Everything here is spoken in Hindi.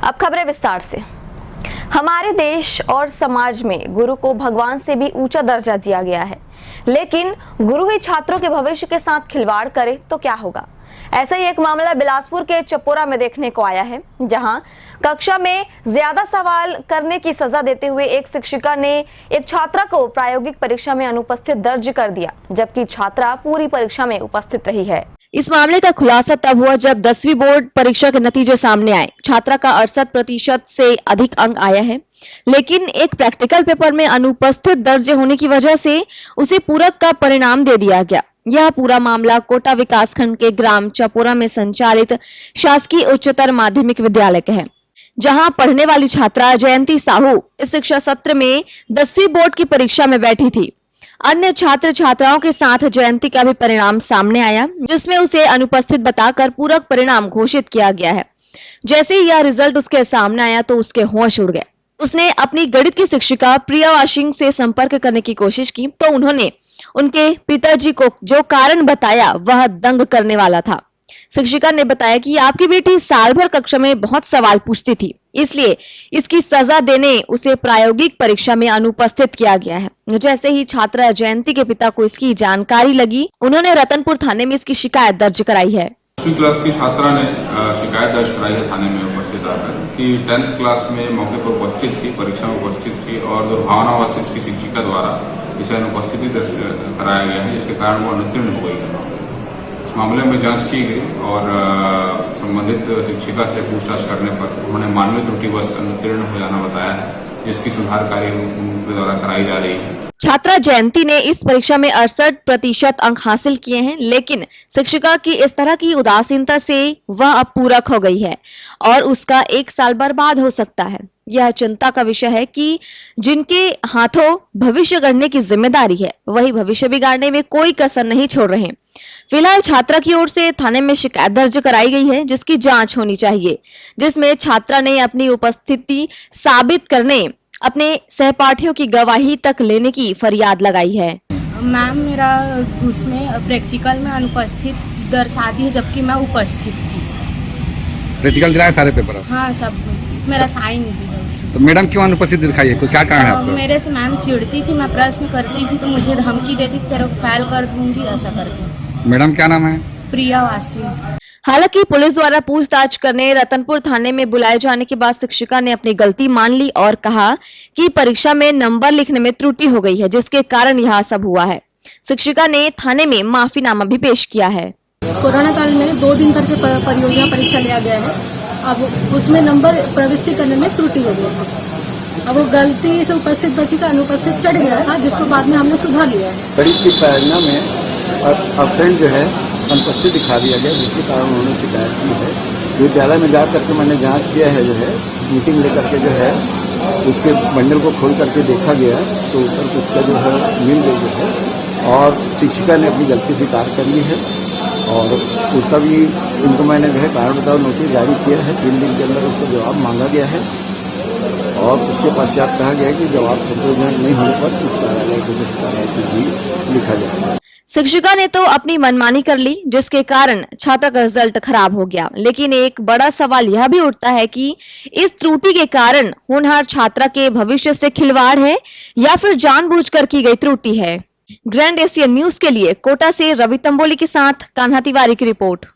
अब खबरें विस्तार से। हमारे देश और समाज में गुरु को भगवान से भी ऊंचा दर्जा दिया गया है, लेकिन गुरु ही छात्रों के भविष्य के साथ खिलवाड़ करे तो क्या होगा। ऐसा ही एक मामला बिलासपुर के चपोरा में देखने को आया है, जहां कक्षा में ज्यादा सवाल करने की सजा देते हुए एक शिक्षिका ने एक छात्रा को प्रायोगिक परीक्षा में अनुपस्थित दर्ज कर दिया, जबकि छात्रा पूरी परीक्षा में उपस्थित रही है। इस मामले का खुलासा तब हुआ जब 10वीं बोर्ड परीक्षा के नतीजे सामने आए। छात्रा का 68% से अधिक अंक आया है, लेकिन एक प्रैक्टिकल पेपर में अनुपस्थित दर्ज होने की वजह से उसे पूरक का परिणाम दे दिया गया। यह पूरा मामला कोटा विकासखंड के ग्राम चपोरा में संचालित शासकीय उच्चतर माध्यमिक विद्यालय का है, जहां पढ़ने वाली छात्रा जयंती साहू इस शिक्षा सत्र में 10वीं बोर्ड की परीक्षा में बैठी थी। अन्य छात्र छात्राओं के साथ जयंती का भी परिणाम सामने आया, जिसमें उसे अनुपस्थित बताकर पूरक परिणाम घोषित किया गया है। जैसे ही यह रिजल्ट उसके सामने आया तो उसके होश उड़ गए। उसने अपनी गणित की शिक्षिका प्रिया वाशिंग से संपर्क करने की कोशिश की तो उन्होंने उनके पिताजी को जो कारण बताया वह दंग करने वाला था। शिक्षिका ने बताया कि आपकी बेटी साल भर कक्षा में बहुत सवाल पूछती थी, इसलिए इसकी सजा देने उसे प्रायोगिक परीक्षा में अनुपस्थित किया गया है। जैसे ही छात्रा जयंती के पिता को इसकी जानकारी लगी, उन्होंने रतनपुर थाने में इसकी शिकायत दर्ज कराई है। 10वीं क्लास की छात्रा ने शिकायत दर्ज कराई है थाने में उपस्थित आकर कि 10th क्लास में मौके पर उपस्थित थी, परीक्षा में उपस्थित थी और दुर्भावनावश इसकी शिक्षिका द्वारा इसे अनुपस्थिति दर्ज कराया गया है, जिसके कारण वो अनुत्तीर्ण हो गई है। इस मामले में जांच की गई और संबंधित शिक्षिका से पूछताछ करने पर उन्होंने मानवीय त्रुटिवश अनुत्तीर्ण हो जाना बताया है, जिसकी सुधार कार्य उनके द्वारा कराई जा रही है। छात्रा जयंती ने इस परीक्षा में 68% अंक हासिल किए हैं, लेकिन शिक्षिका की इस तरह की उदासीनता से वह अब पूरक हो गई है और उसका 1 साल बर्बाद हो सकता है। यह चिंता का विषय है कि जिनके हाथों भविष्य गढ़ने की जिम्मेदारी है, वही भविष्य बिगाड़ने में कोई कसर नहीं छोड़ रहे। फिलहाल छात्रा की ओर से थाने में शिकायत दर्ज कराई गई है, जिसकी जांच होनी चाहिए, जिसमें छात्रा ने अपनी उपस्थिति साबित करने अपने सहपाठियों की गवाही तक लेने की फरियाद लगाई है। मैम, मेरा उसमें प्रैक्टिकल में अनुपस्थित दर्शा दी है, जबकि मैं उपस्थित थी। प्रैक्टिकल दिलाया सारे पेपर? हाँ, सब मेरा साइन भी है उसमें। तो मैडम क्यों अनुपस्थित दिखाई है? क्या कारण है आपको? मेरे से मैम चिढ़ती थी, मैं प्रश्न करती थी तो मुझे धमकी देती, तेरे को फाइल कर दूंगी, ऐसा करती। मैडम क्या नाम है? प्रिया वाशिंग। हालांकि पुलिस द्वारा पूछताछ करने रतनपुर थाने में बुलाए जाने के बाद शिक्षिका ने अपनी गलती मान ली और कहा कि परीक्षा में नंबर लिखने में त्रुटि हो गई है, जिसके कारण यह सब हुआ है। शिक्षिका ने थाने में माफीनामा भी पेश किया है। कोरोना काल में 2 दिन तक के परियोजना परीक्षा लिया गया है। अब उसमें नंबर प्रविष्टि करने में त्रुटि हो गई है। अब वो गलती से उपस्थित बच्ची का अनुपस्थित चढ़ गया था, जिसको बाद में हमने सुधार लिया है। गणित की परियोजना में अब्सेंट जो है अनुपस्थित दिखा दिया गया, जिसके कारण उन्होंने शिकायत की है। विद्यालय में जा करके मैंने जांच किया है, जो है मीटिंग लेकर के जो है उसके बंडल को खोल करके देखा गया तो उत्तर पुस्तिका जो है मिल गई जो है और शिक्षिका ने अपनी गलती स्वीकार कर ली है और उसका भी उनको मैंने जो है कारण बताओ नोटिस जारी किया है। 3 दिन के अंदर उसका जवाब मांगा गया है और उसके पश्चात कहा गया है कि जवाब संतोषजनक नहीं होने पर उस कार्यालय को कार्रवाई भी लिखा जाएगा। शिक्षिका ने तो अपनी मनमानी कर ली, जिसके कारण छात्रा का रिजल्ट खराब हो गया। लेकिन एक बड़ा सवाल यह भी उठता है कि इस त्रुटि के कारण होनहार छात्रा के भविष्य से खिलवाड़ है या फिर जानबूझकर की गई त्रुटि है। ग्रैंड एशियन न्यूज के लिए कोटा से रवि तंबोली के साथ कान्हा तिवारी की रिपोर्ट।